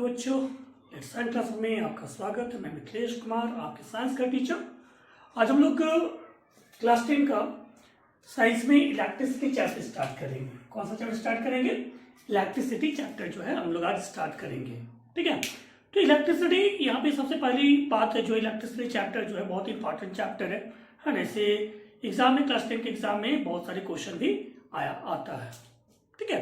बच्चों, let's science class में आपका स्वागत है। मैं मिथिलेश कुमार, आपके साइंस का टीचर। आज हम लोग क्लास 10 का साइंस में इलेक्ट्रिसिटी चैप्टर स्टार्ट करेंगे। कौन सा चैप्टर स्टार्ट करेंगे? इलेक्ट्रिसिटी चैप्टर जो है हम लोग आज स्टार्ट करेंगे। ठीक है, तो इलेक्ट्रिसिटी यहाँ पे सबसे पहली बात है, जो इलेक्ट्रिसिटी चैप्टर जो है बहुत इंपॉर्टेंट चैप्टर है ना। ऐसे एग्जाम में, क्लास 10 के एग्जाम में बहुत सारे क्वेश्चन भी आता है। ठीक है,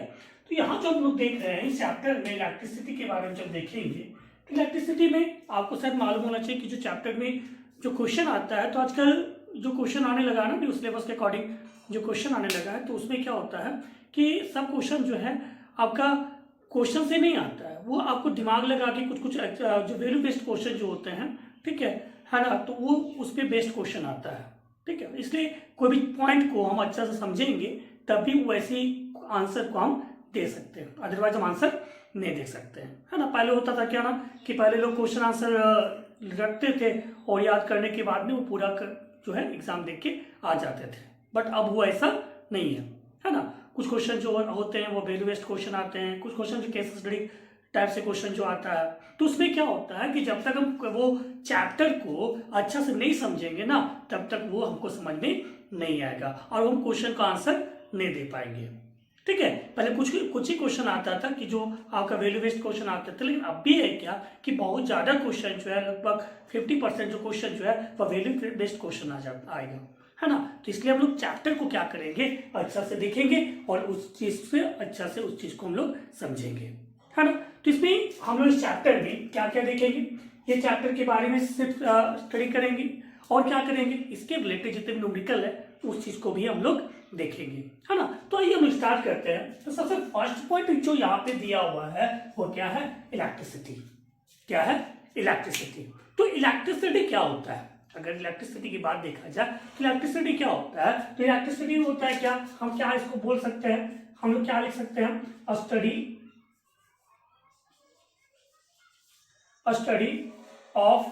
तो यहाँ जो हम लोग देख रहे हैं इस चैप्टर में इलेक्ट्रिसिटी के बारे में जब देखेंगे तो इलेक्ट्रिसिटी में आपको शायद मालूम होना चाहिए कि जो चैप्टर में जो क्वेश्चन आता है, तो आजकल जो क्वेश्चन आने लगा ना न्यू सिलेबस के अकॉर्डिंग जो क्वेश्चन आने लगा है, तो उसमें क्या होता है कि सब क्वेश्चन जो है आपका क्वेश्चन से नहीं आता है, वो आपको दिमाग लगा के कुछ कुछ जो वैल्यू बेस्ड क्वेश्चन जो होते हैं, ठीक है ना, तो वो उस पर बेस्ड क्वेश्चन आता है। ठीक है, इसलिए कोई भी पॉइंट को हम अच्छा से समझेंगे तभी वैसे आंसर को हम दे सकते हैं, अदरवाइज हम आंसर नहीं दे सकते हैं, है ना। पहले होता था क्या ना कि पहले लोग क्वेश्चन आंसर रखते थे और याद करने के बाद में वो पूरा जो है एग्जाम देख के आ जाते थे, बट अब वो ऐसा नहीं है ना। कुछ क्वेश्चन जो होते हैं वो वैल्यू बेस्ड क्वेश्चन आते हैं, कुछ क्वेश्चन जो केस स्टडी टाइप से क्वेश्चन जो आता है, तो उसमें क्या होता है कि जब तक हम वो चैप्टर को अच्छा से नहीं समझेंगे ना, तब तक वो हमको समझ में नहीं आएगा और हम क्वेश्चन का आंसर नहीं दे पाएंगे। ठीक है, पहले कुछ ही क्वेश्चन आता था कि जो आपका वैल्यू बेस्ड क्वेश्चन आते थे, लेकिन अब भी है क्या कि बहुत ज्यादा क्वेश्चन जो है, लगभग 50% जो क्वेश्चन जो है वह वैल्यू बेस्ड क्वेश्चन आएगा, है ना। तो इसलिए हम लोग चैप्टर को क्या करेंगे, अच्छा से देखेंगे और उस चीज से अच्छा से उस चीज को हम लोग समझेंगे, है ना। तो इसमें हम लोग इस चैप्टर में क्या क्या देखेंगे, ये चैप्टर के बारे में सिर्फ स्टडी करेंगे और क्या करेंगे, इसके रिलेटेड जितने भी न्यूमेरिकल है उस चीज को भी हम लोग देखेंगे, है ना। तो आइए हम स्टार्ट करते हैं। तो सबसे फर्स्ट पॉइंट जो यहाँ पे दिया हुआ है वो क्या है? इलेक्ट्रिसिटी। क्या है? इलेक्ट्रिसिटी। तो इलेक्ट्रिसिटी क्या होता है? अगर इलेक्ट्रिसिटी की बात देखा जाए तो इलेक्ट्रिसिटी क्या होता है? तो इलेक्ट्रिसिटी होता है क्या, हम क्या इसको बोल सकते हैं, हम लोग क्या लिख सकते हैं? स्टडी ऑफ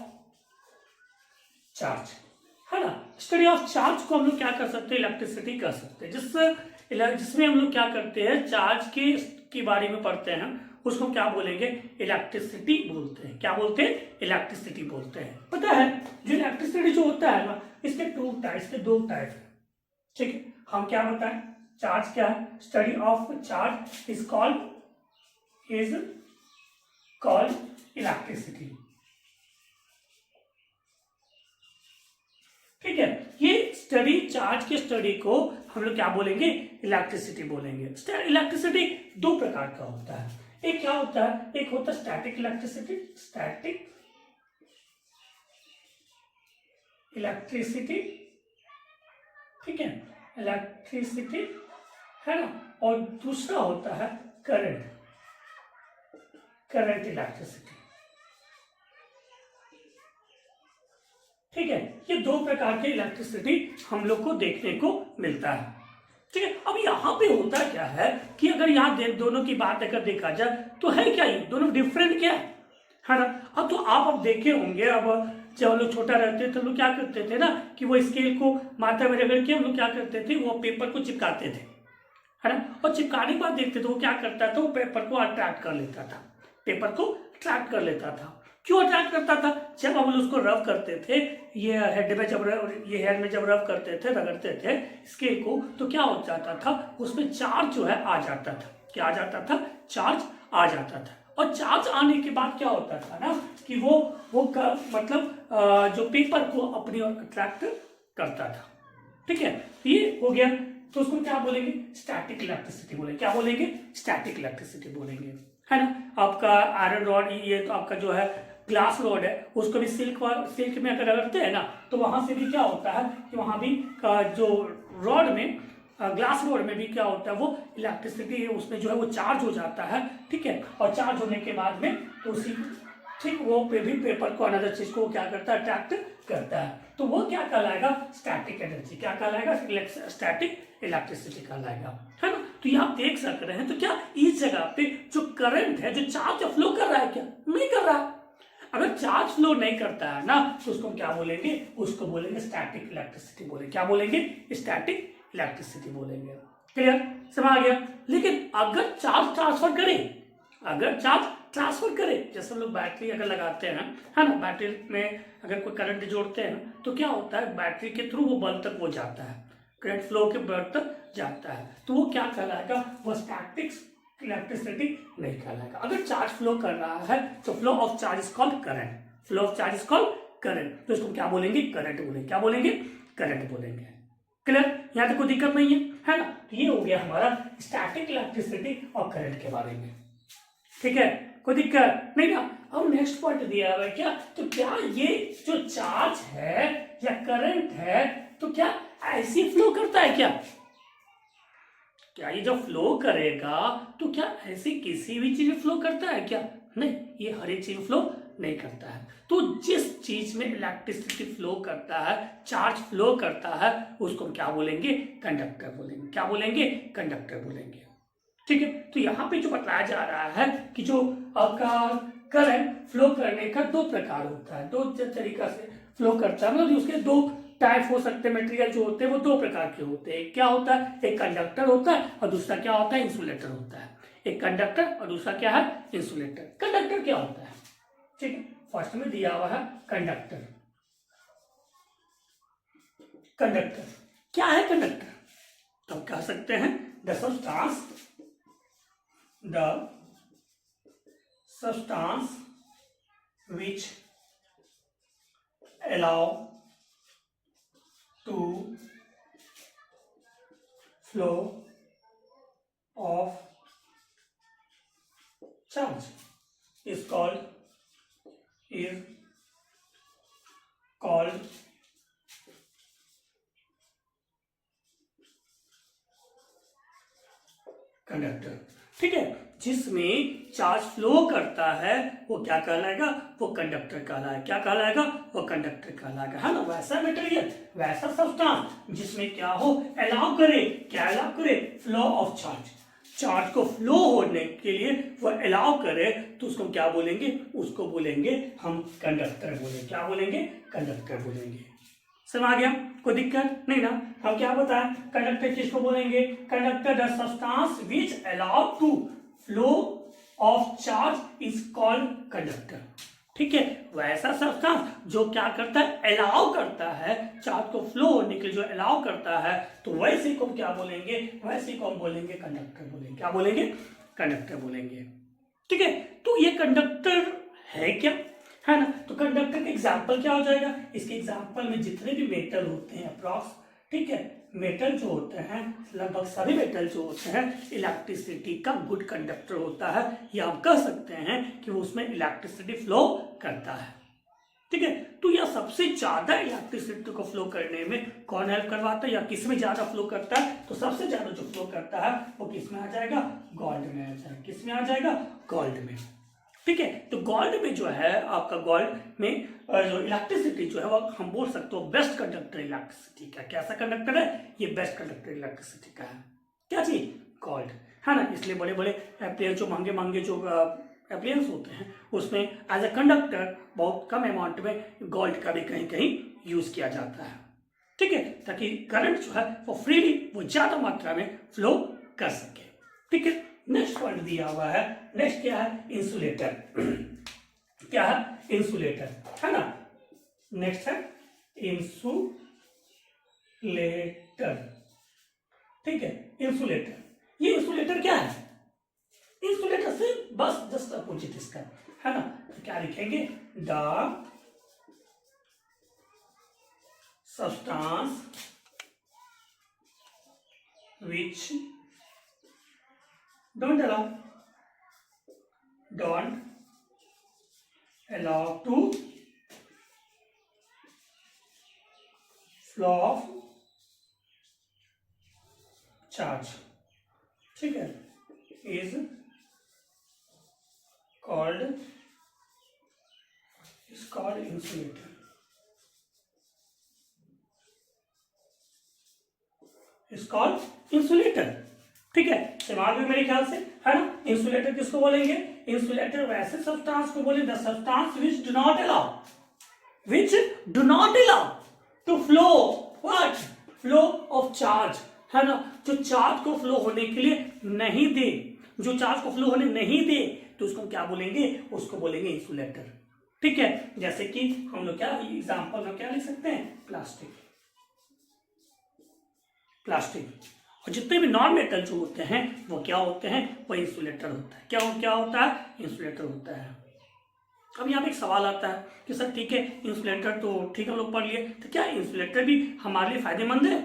चार्ज, है ना। स्टडी ऑफ चार्ज को हम लोग क्या कर सकते हैं? इलेक्ट्रिसिटी कर सकते हैं, जिसमें हम लोग क्या करते हैं, चार्ज के बारे में पढ़ते हैं, उसको क्या बोलेंगे? इलेक्ट्रिसिटी बोलते हैं। क्या बोलते हैं? इलेक्ट्रिसिटी बोलते हैं। पता है जो इलेक्ट्रिसिटी जो होता है ना, इसके दो टाइप है। ठीक है, हम क्या बताएं? चार्ज क्या है? Study of charge is called electricity. ठीक है, ये स्टडी, चार्ज के स्टडी को हम लोग क्या बोलेंगे? इलेक्ट्रिसिटी बोलेंगे। इलेक्ट्रिसिटी दो प्रकार का होता है। एक क्या होता है? एक होता है स्टैटिक इलेक्ट्रिसिटी, ठीक है, इलेक्ट्रिसिटी, है ना। और दूसरा होता है करंट इलेक्ट्रिसिटी। ठीक है, ये दो प्रकार के इलेक्ट्रिसिटी हम लोग को देखने को मिलता है। ठीक है, अब यहाँ पे होता क्या है कि अगर यहाँ दोनों की बात अगर देखा जाए तो है क्या, ये दोनों डिफरेंट क्या है ना। अब तो आप देखे होंगे, अब जब हम लोग छोटा रहते थे तो लोग क्या करते थे ना कि वो स्केल को माथा में रगड़ के हम लोग क्या करते थे, वो पेपर को चिपकाते थे, है ना। और चिपकाने के बाद देखते थे वो क्या करता था, वो पेपर को अट्रैक्ट कर लेता था। क्यों अट्रैक्ट करता था? जब हम उसको रब करते थे, ये हेड में जब रब करते थे, रगड़ते थे स्केल को, तो क्या हो जाता था, उसमें चार्ज जो है आ जाता था। क्या आ जाता था? चार्ज आ जाता था। और चार्ज आने के बाद क्या होता था ना कि वो जो पेपर को अपनी ओर अट्रैक्ट करता था। ठीक है, ये हो गया। तो उसको क्या बोलेंगे? स्टैटिक इलेक्ट्रिसिटी बोलेंगे। क्या बोलेंगे? स्टैटिक इलेक्ट्रिसिटी बोलेंगे, है ना। आपका आयरन रॉड, ये तो आपका जो है ग्लास रॉड है, उसको भी सिल्क में अगर रगड़ते हैं ना, तो वहां से भी क्या होता है कि वहां भी जो रॉड में, ग्लास रॉड में भी क्या होता है, वो इलेक्ट्रिसिटी उसमें जो है वो चार्ज हो जाता है। ठीक है, और चार्ज होने के बाद में तो उसी ठीक वो भी पेपर को, अनदर चीज को क्या करता है? अट्रैक्ट करता है। तो वो क्या कहलाएगा? Static energy. क्या कहलाएगा? स्टैटिक इलेक्ट्रिसिटी कहलाएगा, है ना। तो ये आप देख सक रहे हैं। तो क्या इस जगह पे जो करंट है, जो चार्ज फ्लो कर रहा है, क्या नहीं कर रहा है? अगर चार्ज फ्लो नहीं करता है ना, तो उसको क्या बोलेंगे? उसको बोलेंगे स्टैटिक इलेक्ट्रिसिटी बोलेंगे। क्या बोलेंगे? स्टैटिक इलेक्ट्रिसिटी बोलेंगे। क्लियर? समझ आ गया। लेकिन अगर चार्ज ट्रांसफर करे, अगर चार्ज ट्रांसफर करे। जैसे हम लोग बैटरी अगर लगाते हैं, है ना, बैटरी में अगर कोई करंट जोड़ते हैं तो क्या होता है, बैटरी के थ्रू वो बल्ब तक वो जाता है, करंट फ्लो के बल्ब तक जाता है, तो वो क्या कहलाएगा, वो स्टैटिक इलेक्ट्रिसिटी नहीं कहलाएगा। अगर चार्ज फ्लो कर रहा है तो flow of charge is called current, flow of charge is called current, तो इसको क्या बोलेंगे, करंट बोलेंगे। क्या बोलेंगे, करंट बोलेंगे। क्लियर, यहाँ तक कोई दिक्कत नहीं है ना। तो ये हो गया हमारा स्टैटिक इलेक्ट्रिसिटी और करंट के बारे में। ठीक है, कोई दिक्कत नहीं ना। अब नेक्स्ट पॉइंट दिया हुआ है क्या, तो क्या ये जो चार्ज है या करंट है तो क्या ऐसी फ्लो करता है क्या ये जो फ्लो करेगा तो क्या ऐसी किसी भी चीज में फ्लो करता है क्या, नहीं, ये हर एक चीज में फ्लो नहीं करता है। तो जिस चीज में इलेक्ट्रिसिटी फ्लो करता है, चार्ज फ्लो करता है, उसको क्या बोलेंगे, कंडक्टर बोलेंगे। क्या बोलेंगे, कंडक्टर बोलेंगे। ठीक है, तो यहाँ पे जो बताया जा रहा है कि जो आपका करंट फ्लो करने का दो प्रकार होता है, दो तरीका से फ्लो करता है, मतलब उसके दो टाइप हो सकते हैं, मटेरियल जो होते हैं वो दो प्रकार के होते हैं। क्या होता है, एक कंडक्टर होता है और दूसरा क्या होता है, इंसुलेटर होता है। एक कंडक्टर और दूसरा क्या है, इंसुलेटर। कंडक्टर क्या होता है, ठीक है, फर्स्ट में दिया हुआ है कंडक्टर। कंडक्टर क्या है, कंडक्टर तो हम कह सकते हैं the substance which allow to flow of charge is called conductor. ठीक है, जिसमें चार्ज फ्लो करता है वो क्या कहलाएगा, वो कंडक्टर कहलाएगा। क्या कहलाएगा, वो कंडक्टर कहलाएगा, है ना। वैसा मटेरियल, वैसा सब्सटेंस जिसमें क्या हो, अलाउ करे, क्या अलाउ करे, फ्लो ऑफ चार्ज, चार्ज को फ्लो होने के लिए वो अलाउ करे, तो उसको क्या बोलेंगे, उसको बोलेंगे हम कंडक्टर बोलेंगे। क्या बोलेंगे, कंडक्टर बोलेंगे। समझ आ गया, कोई दिक्कत नहीं ना। हम क्या बताएं, कंडक्टर किसको बोलेंगे, conductor the substance which allow to flow of charge is called conductor. ठीक है, वैसा सब्सटेंस जो क्या करता है, अलाउ करता है, चार्ज को फ्लो होने के लिए जो अलाउ करता है, तो वैसे को क्या बोलेंगे, वैसे को हम बोलेंगे कंडक्टर बोलेंगे। क्या बोलेंगे, कंडक्टर बोलेंगे। ठीक है, तो ये कंडक्टर है क्या, है ना। तो कंडक्टर का एग्जाम्पल क्या हो जाएगा, इसके एग्जाम्पल में जितने भी मेटल होते हैं अप्रॉक्स, ठीक है, मेटल जो होते हैं, लगभग सभी मेटल जो होते हैं इलेक्ट्रिसिटी का गुड कंडक्टर होता है, या हम कह सकते हैं कि उसमें इलेक्ट्रिसिटी फ्लो करता है। ठीक है, तो यह सबसे ज्यादा इलेक्ट्रिसिटी को फ्लो करने में कौन हेल्प करवाता है, या किस में ज्यादा फ्लो करता है, तो सबसे ज्यादा जो फ्लो करता है वो किस में आ जाएगा, गोल्ड में आ जाएगा। किस में आ जाएगा, गोल्ड में। ठीक है, तो गोल्ड में जो है आपका, गोल्ड में जो इलेक्ट्रिसिटी जो है वो हम बोल सकते हो बेस्ट कंडक्टर इलेक्ट्रिसिटी का। कैसा कंडक्टर है ये, बेस्ट कंडक्टर इलेक्ट्रिसिटी का है। क्या चीज, गोल्ड, है ना। इसलिए बड़े बड़े एप्लियंस, जो महंगे महंगे जो एप्लियंस होते हैं, उसमें एज अ कंडक्टर बहुत कम अमाउंट में गोल्ड का भी कहीं कहीं यूज किया जाता है। ठीक है, ताकि करंट जो है वो फ्रीली, वो ज्यादा मात्रा में फ्लो कर सके। ठीक है, नेक्स्ट पॉइंट दिया हुआ है, नेक्स्ट क्या है, इंसुलेटर। क्या है, इंसुलेटर, है ना। नेक्स्ट है इंसुलेटर। ठीक है, इंसुलेटर, ये इंसुलेटर क्या है, इंसुलेटर से बस जस्ट अपोजिट इसका, है ना। तो क्या लिखेंगे, the substance which don't allow to flow of charge, ठीक है, is called insulator। is called insulator। ठीक है, दिमाग में मेरे ख्याल से, है ना। इंसुलेटर किसको बोलेंगे, इंसुलेटर वैसे सब्सटेंस को बोले, the substance which do not allow to flow what, flow of charge, है ना। जो चार्ज को फ्लो होने के लिए नहीं दे, जो चार्ज को फ्लो होने नहीं दे, तो उसको हम क्या बोलेंगे, उसको बोलेंगे इंसुलेटर। ठीक है, जैसे कि हम लोग क्या एग्जाम्पल में क्या लिख सकते हैं, प्लास्टिक। और जितने भी नॉन मेटल जो होते हैं वो क्या होते हैं, वो इंसुलेटर होता है। क्या होता है, इंसुलेटर होता है। अब यहाँ पे एक सवाल आता है कि सर ठीक है, इंसुलेटर तो ठीक हम लोग पढ़ लिए, तो क्या इंसुलेटर भी हमारे लिए फायदेमंद है,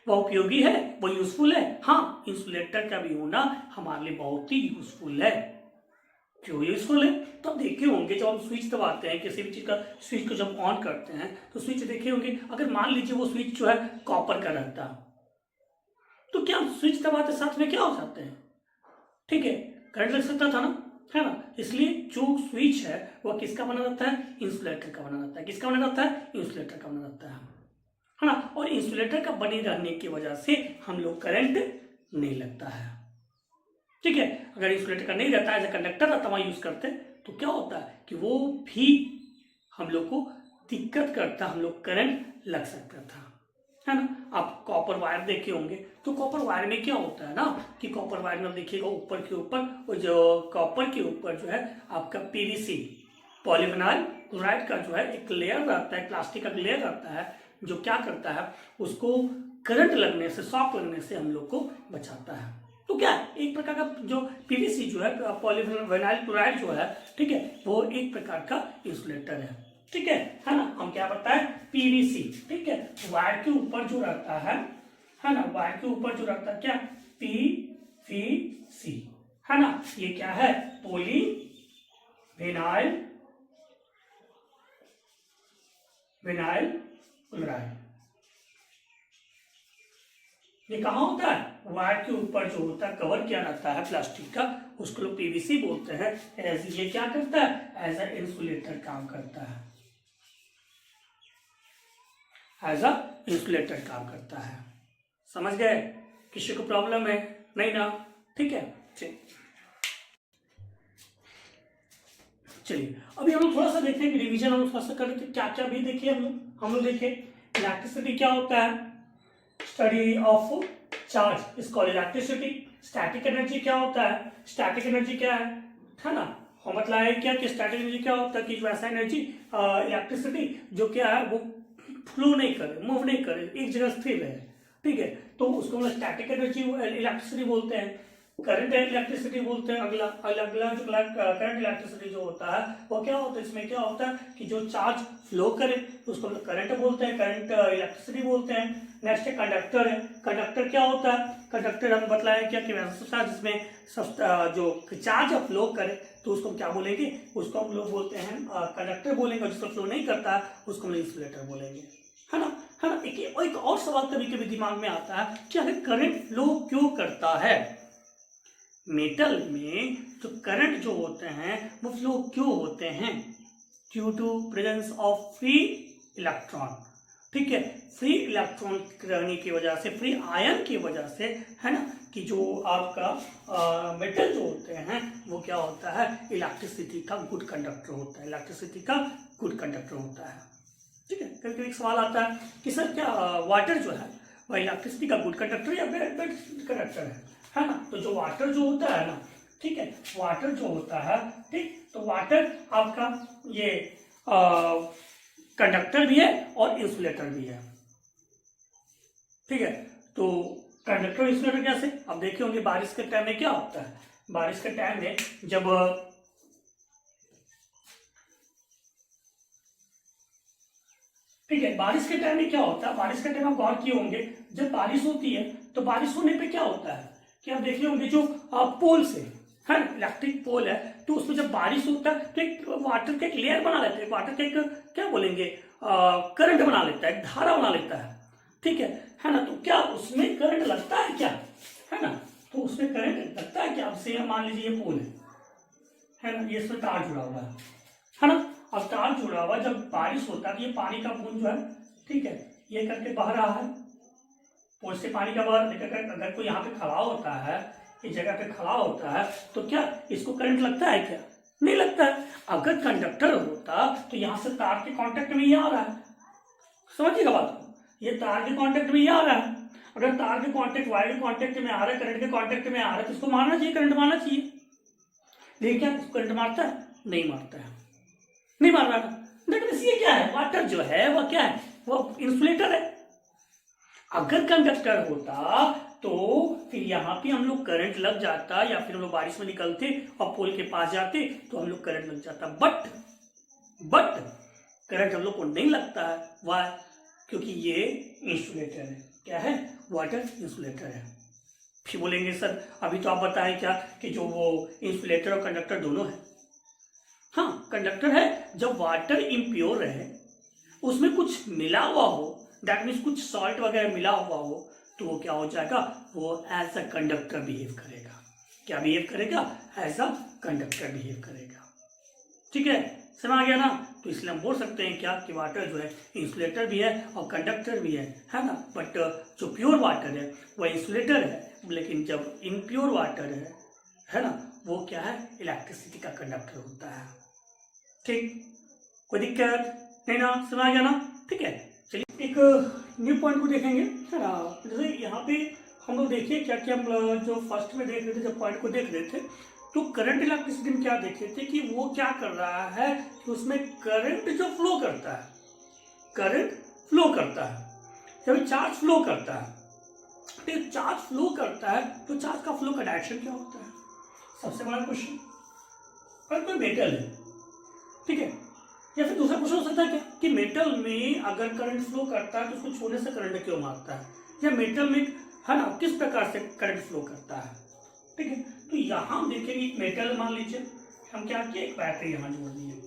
वो उपयोगी है, वो यूजफुल है? हाँ, इंसुलेटर का भी होना हमारे लिए बहुत ही यूजफुल है। क्यों यूजफुल है, तो आप देखे होंगे जब हम स्विच दबाते हैं, किसी भी चीज का स्विच को जब ऑन करते हैं तो स्विच देखे होंगे, अगर मान लीजिए वो स्विच जो है कॉपर का रहता तो क्या स्विच दबाते साथ में क्या हो जाते हैं, ठीक है, करंट लग सकता था ना, है ना। इसलिए जो स्विच है वह किसका बना रहता है, इंसुलेटर का बना रहता है। किसका बना रहता है, इंसुलेटर का बना रहता है ना। और इंसुलेटर का बने रहने की वजह से हम लोग करंट नहीं लगता है। ठीक है, अगर इंसुलेटर का नहीं रहता है, एज कंडक्टर रहता वहां यूज करते तो क्या होता है कि वो भी हम लोग को दिक्कत करता, हम लोग करंट लग सकता था, है ना। आप कॉपर वायर देखे होंगे, तो कॉपर वायर में क्या होता है ना कि कॉपर वायर में देखिएगा ऊपर के ऊपर, वो जो कॉपर के ऊपर जो है आपका पीवीसी पॉलीविनाइल क्लोराइड का जो है एक लेयर रहता है, प्लास्टिक का लेयर रहता है, जो क्या करता है उसको करंट लगने से, शॉक लगने से हम लोग को बचाता है। तो क्या एक प्रकार का जो पीवीसी जो है पॉलीविनाइल क्लोराइड जो है, ठीक है, वो एक प्रकार का इंसुलेटर है। ठीक है ना। हम क्या बताएं, पीवीसी, ठीक है, वायर के ऊपर जो रहता है ना, वायर के ऊपर जो रहता है क्या, पीवीसी, है ना। ये क्या है, पॉलीविनाइल क्लोराइड। ये कहाँ होता है, वायर के ऊपर जो होता है, कवर किया रहता है प्लास्टिक का, उसको लोग पीवीसी बोलते हैं। ये क्या करता है, एज अ इंसुलेटर काम करता है, एज अ इंसुलेटर काम करता है। समझ गए, किसी को प्रॉब्लम है नहीं ना, ठीक है। चलिए अभी हम लोग थोड़ा सा देखते हैं कि रिवीजन हम लोग थोड़ा सा कर लेते, क्या क्या भी देखिए हम लोग देखें। इलेक्ट्रिसिटी क्या होता है, study of charge is called electricity. Static energy क्या होता है, स्टैटिक एनर्जी क्या है ना, हम मतलब है क्या कि स्टैटिक एनर्जी क्या होता है कि जो ऐसा एनर्जी इलेक्ट्रिसिटी जो क्या है वो फ्लो नहीं करे, मूव नहीं करे, एक जगह स्थिर है, ठीक है, तो उसको हम स्टैटिक एनर्जी इलेक्ट्रिसिटी बोलते हैं। करंट इलेक्ट्रिसिटी बोलते हैं। अगला जो करंट इलेक्ट्रिसिटी जो होता है वो क्या होता है, इसमें क्या होता है कि जो चार्ज फ्लो करे तो उसको करंट बोलते हैं, करंट इलेक्ट्रिसिटी बोलते हैं। नेक्स्ट है कंडक्टर है। कंडक्टर क्या होता है, कंडक्टर हम बतलाए क्या कि वैसा जिसमें जो चार्ज फ्लो करे तो उसको क्या बोलेंगे, उसको हम लोग बोलते हैं कंडक्टर बोलेंगे। जिसको फ्लो नहीं करता है उसको हम इंसुलेटर बोलेंगे, है ना। एक और सवाल कभी कभी दिमाग में आता है कि अगर करंट फ्लो क्यों करता है, मेटल में जो करंट जो होते हैं वो फ्लो क्यों होते हैं, due to presence of free electron. ठीक है, फ्री इलेक्ट्रॉन रहने की वजह से, फ्री आयन की वजह से, है ना, कि जो आपका मेटल जो होते हैं वो क्या होता है, इलेक्ट्रिसिटी का गुड कंडक्टर होता है, इलेक्ट्रिसिटी का गुड कंडक्टर होता है। ठीक है, कभी कभी एक सवाल आता है कि सर क्या वाटर जो है वह इलेक्ट्रिसिटी का गुड कंडक्टर या बैड कंडक्टर है ना। तो जो वाटर जो होता है ना, ठीक है, वाटर जो होता है, ठीक, तो वाटर आपका ये कंडक्टर भी है और इंसुलेटर भी है। ठीक है, तो कंडक्टर और इंसुलेटर कैसे, अब देखे होंगे बारिश के टाइम में क्या होता है, बारिश के टाइम में जब ठीक है, बारिश के टाइम में क्या होता है, बारिश के टाइम आप गौर किए होंगे जब बारिश होती है तो बारिश होने पे क्या होता है कि आप देखे होंगे जो पोल से है ना, इलेक्ट्रिक पोल है, तो उसमें जब बारिश होता है तो एक वाटर का एक लेयर बना लेते हैं, वाटर का एक क्या बोलेंगे करंट बना लेता है, धारा बना लेता है। ठीक है ना, तो क्या उसमें करंट लगता है क्या, है ना, तो उसमें करंट लगता है क्या। अब से मान लीजिए ये पोल है ना, ये इसमें तार जुड़ा हुआ है ना। अब तार जुड़ा हुआ, जब बारिश होता है तो ये पानी का बूंद जो है, ठीक है, ये करके बह रहा है, पोल से पानी का बह, अगर कोई यहाँ पे खड़ा होता है, इस जगह पे खड़ा होता है, तो क्या इसको करंट लगता है क्या, नहीं लगता है। अगर कंडक्टर होता तो यहाँ से तार के कांटेक्ट में ये आ रहा है, समझिएगा बात को, ये तार के कांटेक्ट में ये आ रहा है। अगर तार के कांटेक्ट, वायर के कांटेक्ट में आ रहा है, करंट के कांटेक्ट में आ रहा है, तो इसको मारना चाहिए, करंट मारना चाहिए। लेकिन क्या इसको करंट मारता है? नहीं मारता है, नहीं मार रहा। दैट मींस ये क्या है, वाटर जो है वह क्या है, वो इंसुलेटर है। अगर कंडक्टर होता तो फिर यहाँ पे हम लोग करंट लग जाता, या फिर हम लोग बारिश में निकलते और पोल के पास जाते तो हम लोग करंट लग जाता। बट करंट हम लोग को नहीं लगता है। वाई? क्योंकि ये इंसुलेटर है। क्या है? वाटर इंसुलेटर है। फिर बोलेंगे सर अभी तो आप बताएं क्या कि जो वो इंसुलेटर और कंडक्टर दोनों है। हाँ, कंडक्टर है जब वाटर इम्प्योर रहे, उसमें कुछ मिला हुआ हो, दैट मीन्स कुछ सॉल्ट वगैरह मिला हुआ हो, तो वो क्या हो जाएगा, वो एज अ कंडक्टर बिहेव करेगा। क्या बिहेव करेगा? एज अ कंडक्टर बिहेव करेगा। ठीक है, समझ आ गया ना? तो इसलिए हम बोल सकते हैं क्या कि वाटर जो है इंसुलेटर भी है और कंडक्टर भी है ना। बट जो प्योर वाटर है वह इंसुलेटर है, लेकिन जब इम्प्योर वाटर है ना, वो क्या है, इलेक्ट्रिसिटी का कंडक्टर होता है। ठीक, कोई दिक्कत नहीं ना? समझ आ गया ना? ठीक है, चलिए एक न्यू पॉइंट को देखेंगे, है ना। जैसे यहाँ पे हम लोग देखिए क्या क्या, हम जो फर्स्ट में देख रहे थे, जब पॉइंट को देख रहे थे तो करंट इलेक्ट्रिसिटी में क्या देखे थे कि वो क्या कर रहा है कि उसमें करंट जो फ्लो करता है, करंट फ्लो करता है, जब चार्ज फ्लो करता है, तो चार्ज फ्लो करता है तो चार्ज का फ्लो का डायरेक्शन क्या होता है? सबसे बड़ा क्वेश्चन। और कोई मेटल है, ठीक है, या फिर दूसरा क्वेश्चन हो सकता है क्या कि मेटल में अगर करंट फ्लो करता है तो उसको छूने से करंट क्यों मारता है, या मेटल में, है ना, किस प्रकार से करंट फ्लो करता है। ठीक है, तो यहां हम देखेंगे एक मेटल, मान लीजिए हम क्या किए, एक बैटरी यहां जोड़ दी है।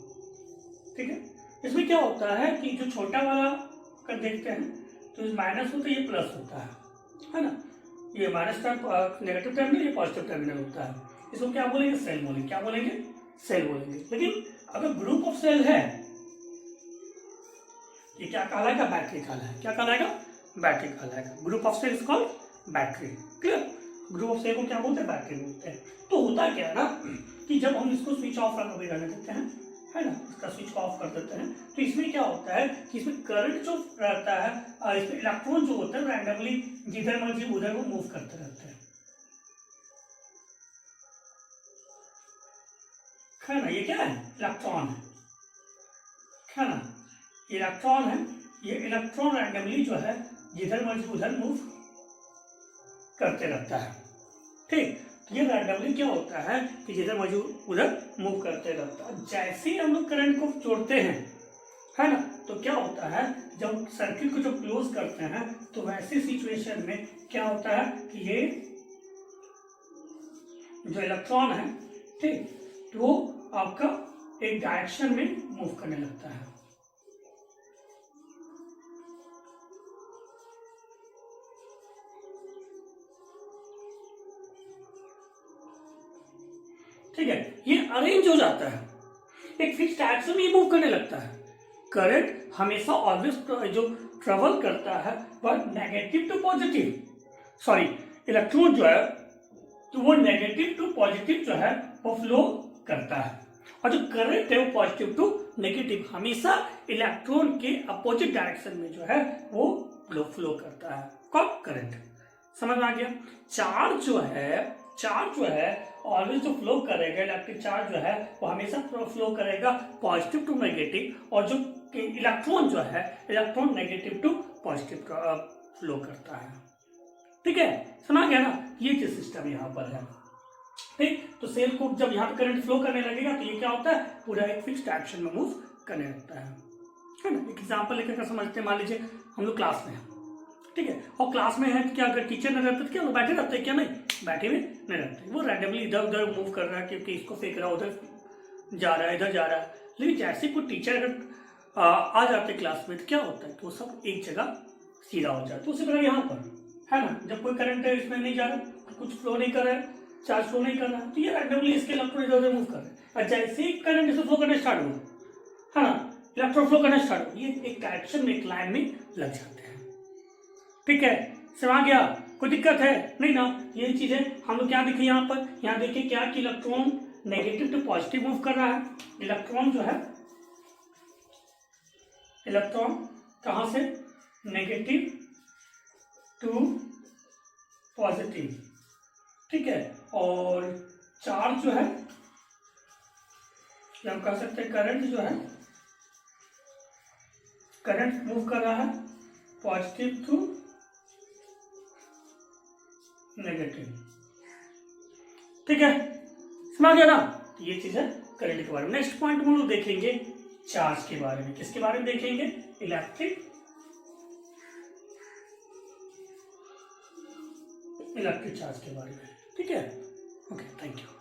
ठीक है, इसमें क्या होता है कि जो छोटा वाला कर देखते हैं तो इस माइनस होता है, ये प्लस होता है ना, ये माइनस का नेगेटिव टर्मिनल, ये पॉजिटिव टर्मिनल होता है। इसको क्या बोलेंगे? सेल बोलेंगे। क्या बोलेंगे? सेल बोलेंगे। लेकिन अगर ग्रुप ऑफ सेल है, ये क्या कहलाएगा? बैटरी कहलाएगा। क्या कहलाएगा? बैटरी कहलाएगा। Group of cell is called battery. Clear? Group of cell को क्या बोलते हैं? बैटरी बोलते हैं। तो होता क्या है ना कि जब हम इसको स्विच ऑफ करने देते हैं, है ना, इसका स्विच को ऑफ कर देते हैं, तो इसमें क्या होता है कि इसमें करंट जो रहता है, इसमें इलेक्ट्रॉन जो होता है रैंडमली जिधर मर्जी उधर वो मूव करते रहते हैं, है ना। ये क्या है? इलेक्ट्रॉन है ना, इलेक्ट्रॉन है। ये इलेक्ट्रॉन रैंडमली जो है जिधर मर्जी उधर मूव करते रहता है। ठीक, ये रैंडमली क्या होता है कि जिधर मर्जी उधर मूव करते रहता है। जैसे ही हम लोग करंट को जोड़ते हैं, है ना, तो क्या होता है, जब सर्किट को जब क्लोज करते हैं तो वैसी सिचुएशन में क्या होता है कि ये जो इलेक्ट्रॉन है, ठीक, तो वो आपका एक डायरेक्शन में मूव करने लगता है। ठीक है, ये अरेंज हो जाता है, एक फिक्स डायरेक्शन में मूव करने लगता है। करंट हमेशा ऑलवेज जो ट्रेवल करता है वह negative to positive, sorry, electron जो है तो वो नेगेटिव टू पॉजिटिव जो है वो फ्लो करता है, और जो करंट है वो पॉजिटिव टू नेगेटिव, हमेशा इलेक्ट्रॉन के अपोजिट डायरेक्शन में जो है वो फ्लो करता है। कौन? करंट। समझ में आ गया? चार्ज जो है ऑलवेज जो फ्लो करेगा, इलेक्ट्रिक चार्ज जो है वो हमेशा फ्लो करेगा पॉजिटिव टू नेगेटिव, और जो इलेक्ट्रॉन जो है, electron negative to positive flow करता है। ठीक है, समझ गया ना? ये जो सिस्टम यहाँ पर है। ठीक, तो सेल को जब यहाँ पे करंट फ्लो करने लगेगा तो ये क्या होता है, पूरा एक फिक्स डायरेक्शन में मूव करने लगता है ना। एक एग्जाम्पल लेकर समझते हैं। मान लीजिए हम लोग क्लास में हैं, ठीक है, और क्लास में है तो क्या, अगर टीचर नहीं रहते तो क्या लोग बैठे रहते हैं? क्या नहीं, बैठे हुए नहीं रहते, वो रैंडमली इधर उधर मूव कर रहा है, क्योंकि इसको फेंक रहा है, उधर जा रहा है, इधर जा रहा है। लेकिन जैसे कोई टीचर अगर आ जाते क्लास में तो क्या होता है, तो वो सब एक जगह सीधा हो जाता है। तो उसी तरह यहाँ पर है ना, जब कोई करंट है इसमें नहीं जा रहा, कुछ फ्लो नहीं कर रहा है, चार्ज फ्लो नहीं कर रहा है, तो ये रैंडमली इसके इलेक्ट्रॉन इधर उधर मूव कर रहे हैं। और जैसे ही करंट इसे फ्लो करना स्टार्ट हुआ, है ना, इलेक्ट्रॉन फ्लो करना स्टार्ट हुआ, ये एक डायरेक्शन में, एक लाइन में लग जाते हैं। ठीक है, समझ गया? कोई दिक्कत है? नहीं ना? ये चीजें हम लोग क्या देखें यहाँ पर, यहाँ देखिए क्या कि electron negative to positive move कर रहा है। इलेक्ट्रॉन जो है, इलेक्ट्रॉन कहां से, नेगेटिव टू पॉजिटिव, ठीक है, और चार्ज जो है या हम कह सकते हैं करंट जो है, करंट मूव कर रहा है पॉजिटिव टू नेगेटिव। ठीक है, समझ गया ना? ये चीज है करंट के बारे में। नेक्स्ट पॉइंट हम लोग देखेंगे चार्ज के बारे में। किसके बारे में देखेंगे? इलेक्ट्रिक चार्ज के बारे में। ठीक है, ओके, थैंक यू।